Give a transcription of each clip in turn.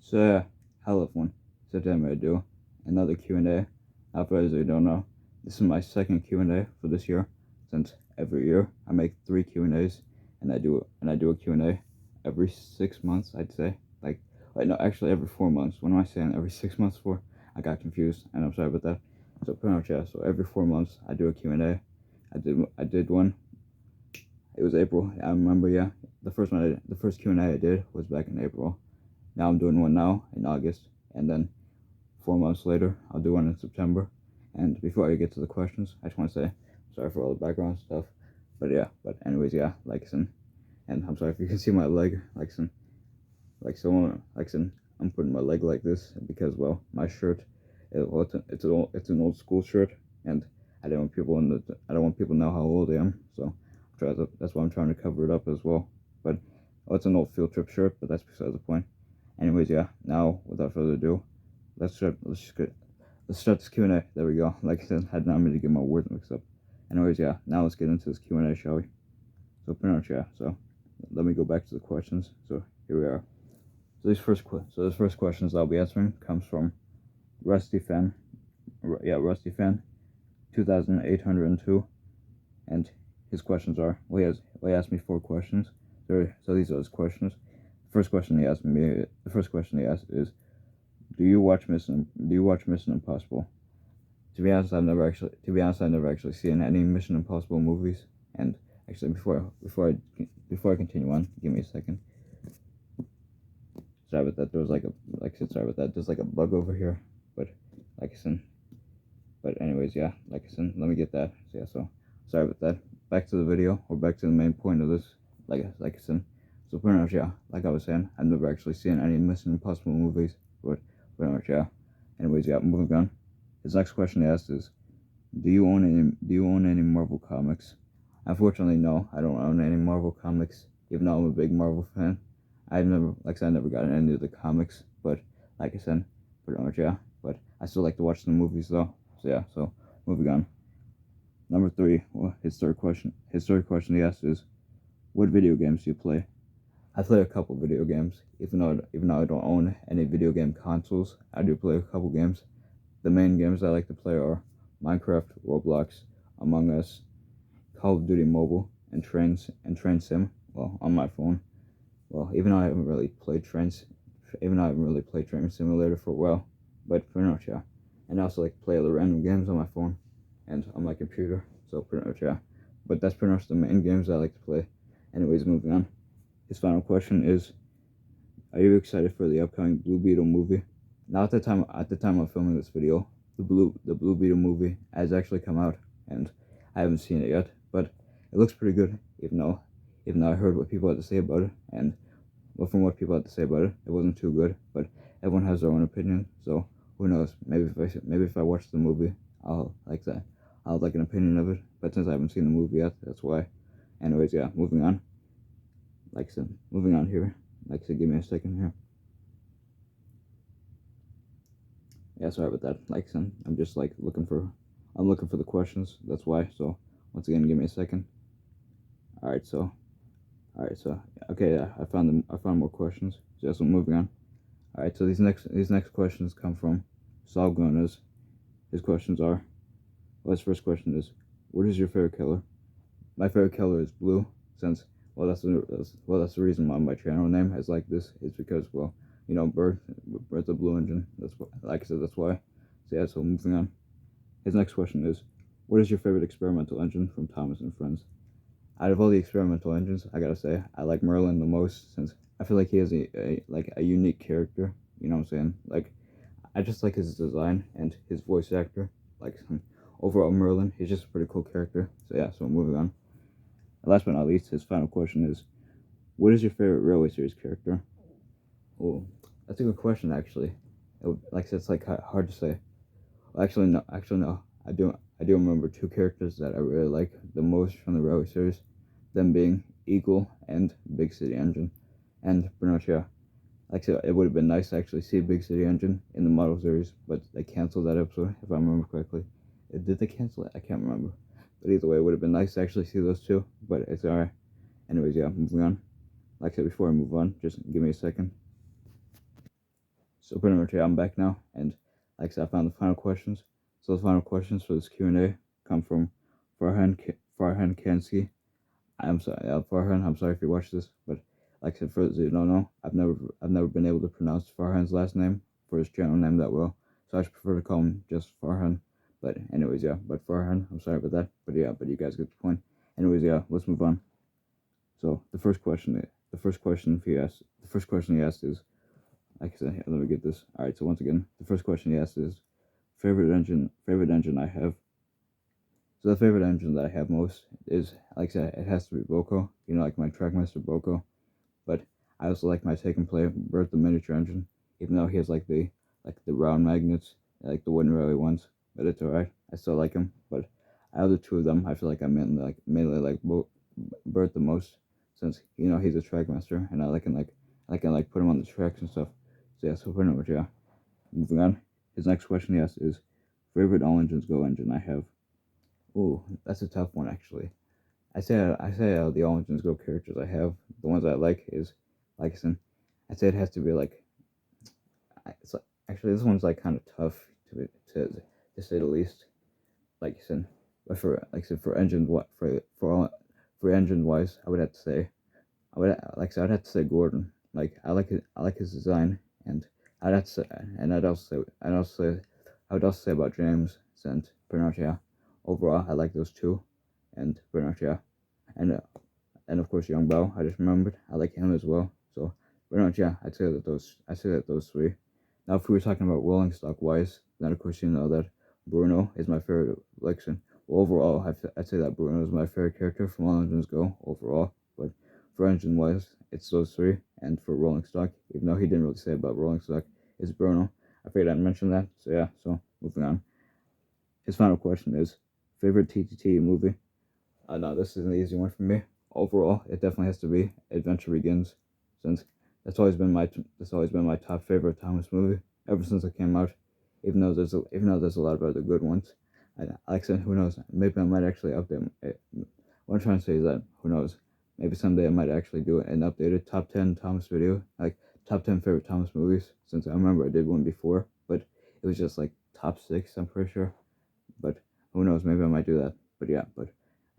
So yeah, hello everyone. So today I'm gonna do another Q&A. Now for those who don't know, this is my second Q&A for this year. Since every year I make 3 Q&As, and I do a Q&A every 6 months. I'd say wait, no, actually every 4 months. When am I saying every 6 months for? I got confused, and I'm sorry about that. So pretty much yeah. So every 4 months I do a Q&A. I did one. It was April. I remember, yeah. The first Q&A I did was back in April. Now I'm doing one now in August, and then 4 months later I'll do one in September. And before I get to the questions, I just want to say sorry for all the background stuff. But yeah, but anyways, yeah, likeson. And I'm sorry if you can see my leg, likeson. Likeson, I'm putting my leg like this because, well, my shirt, it's an old school shirt, and I don't want people to know how old I am. So that's why I'm trying to cover it up as well. But it's an old field trip shirt, but that's besides the point. Anyways, yeah. Now, without further ado, let's start this Q&A. There we go. Like I said, I had not meant to get my words mixed up. Anyways, yeah. Now let's get into this Q&A, shall we? So pretty much, yeah. So let me go back to the questions. So here we are. So this first questions I'll be answering comes from Rusty Fan. Yeah, Rusty Fan, 2,802, and his questions are. He asked me 4 questions. So these are his questions. The first question he asked is, Do you watch Mission Impossible? To be honest, I've never actually seen any Mission Impossible movies. And actually, before I continue on, give me a second. Sorry about that. Sorry about that. There's like a bug over here, but like I said. But anyways, yeah, like I said, let me get that. So yeah, so sorry about that. Back to the video, or back to the main point of this. Like I said. So pretty much, yeah, like I was saying, I've never actually seen any Mission Impossible movies, but pretty much, yeah. Anyways, yeah, moving on. His next question he asked is, Do you own any Marvel comics? Unfortunately, no, I don't own any Marvel comics, even though I'm a big Marvel fan. I never got any of the comics, but like I said, pretty much, yeah. But I still like to watch the movies though. So yeah, so moving on. Number 3, his third question he asked is, What video games do you play? I play a couple video games, even though I don't own any video game consoles. I do play a couple games. The main games I like to play are Minecraft, Roblox, Among Us, Call of Duty Mobile, and Train Sim. Well, on my phone. Well, even though I haven't really played Train Simulator for a while, but pretty much, yeah. And I also like to play other random games on my phone and on my computer. So pretty much, yeah. But that's pretty much the main games I like to play. Anyways, moving on. His final question is, Are you excited for the upcoming Blue Beetle movie? Now at the time of filming this video, the Blue Beetle movie has actually come out, and I haven't seen it yet, but it looks pretty good, even though I heard what people had to say about it, and well, from what people had to say about it, it wasn't too good, but everyone has their own opinion, so who knows, maybe if I watch the movie, I'll like an opinion of it, but since I haven't seen the movie yet, that's why. Anyways, yeah, moving on. Like I said, moving on here. Like I said, give me a second here. Yeah, sorry about that. Like I said, I'm just looking for the questions. That's why. So once again, give me a second. All right. So okay. Yeah, I found more questions. So that's what moving on. All right. So these next questions come from Saul Gunas. His questions are. Well, his first question is, What is your favorite color? My favorite color is blue. Since that's the reason why my channel name is like this. It's because, well, Bird's a Blue Engine. That's what, like I said, that's why. So yeah, so moving on. His next question is, What is your favorite experimental engine from Thomas and Friends? Out of all the experimental engines, I gotta say, I like Merlin the most, since I feel like he has a unique character. You know what I'm saying? Like, I just like his design and his voice actor. Like, overall, Merlin, he's just a pretty cool character. So yeah, so moving on. And last but not least, his final question is, What is your favorite Railway Series character? Oh, that's a good question, actually. Like I said, it's like hard to say. Well, actually, no. I do remember 2 characters that I really like the most from the Railway Series, them being Eagle and Big City Engine. And pretty much, yeah. Like I said, it would have been nice to actually see Big City Engine in the model series, but they canceled that episode, if I remember correctly. Did they cancel it? I can't remember. But either way, it would have been nice to actually see those 2, but it's alright. Anyways, yeah, moving on. Like I said before I move on, just give me a second. So pretty much, yeah, I'm back now, and like I said, I found the final questions. So the final questions for this Q&A come from Farhan Kansky. I'm sorry, Farhan. I'm sorry if you watch this, but like I said, for those who don't know, I've never been able to pronounce Farhan's last name for his channel name that well, so I just prefer to call him just Farhan. But anyways, yeah, but Farhan, I'm sorry about that, but yeah, but you guys get the point. Anyways, yeah, let's move on. So the first question he asked is, like I said, here, let me get this. All right, so once again, the first question he asked is favorite engine I have. So the favorite engine that I have most is, like I said, it has to be Boco. You know, like my Trackmaster Boco. But I also like my Take and Play Bert the miniature engine, even though he has like the round magnets, like the wooden railway ones. But it's alright. I still like him. But out of the two of them, I feel like I mainly like Bert the most, since you know he's a Trackmaster, and I can like put him on the tracks and stuff. So yeah, so pretty much yeah. Moving on. His next question he asks is favorite All Engines Go engine I have. Ooh, that's a tough one actually. I say the All Engines Go characters I have, the ones I like is, like I said, I'd say it has to be like, it's like, actually this one's like kind of tough to say the least. Like I said, but for like I said for engine what for engine wise, I would have to say I would like I said I'd have to say Gordon. Like I like his design, and I'd have to say, and I would also say about James and Bernard. Yeah, overall I like those two, and Bernard. Yeah, and and of course Young Bao. I just remembered I like him as well. So pretty much yeah, I'd say that those three. Now if we were talking about rolling stock wise, then of course you know that Bruno is my favorite Lexan. Well, overall, I'd say that Bruno is my favorite character from All Engines Go overall. But for engine wise, it's those three. And for rolling stock, even though he didn't really say about rolling stock, it's Bruno. I figured I'd mention that. So yeah, so moving on. His final question is favorite TTT movie. No, this is an easy one for me. Overall, it definitely has to be Adventure Begins, since that's always been my top favorite Thomas movie ever since it came out. Even though there's a lot of other good ones, like I said, who knows? Maybe I might actually update. What I'm trying to say is that who knows? Maybe someday I might actually do an updated top 10 Thomas video, like top 10 favorite Thomas movies. Since I remember I did one before, but it was just like top 6. I'm pretty sure, but who knows? Maybe I might do that. But yeah, but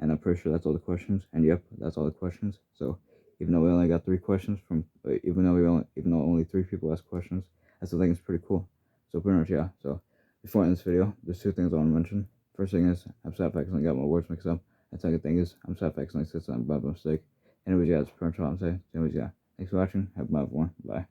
and I'm pretty sure that's all the questions. And yep, that's all the questions. So even though we only got 3 questions from, even though only 3 people asked questions, I still think it's pretty cool. So pretty much yeah. So before I end this video, there's 2 things I want to mention. First thing is I'm sorry if I accidentally got my words mixed up. And second thing is I'm sorry if I accidentally said something by mistake. Anyways, yeah, that's pretty much all I'm saying. Anyways, yeah. Thanks for watching. Have a good one. Bye.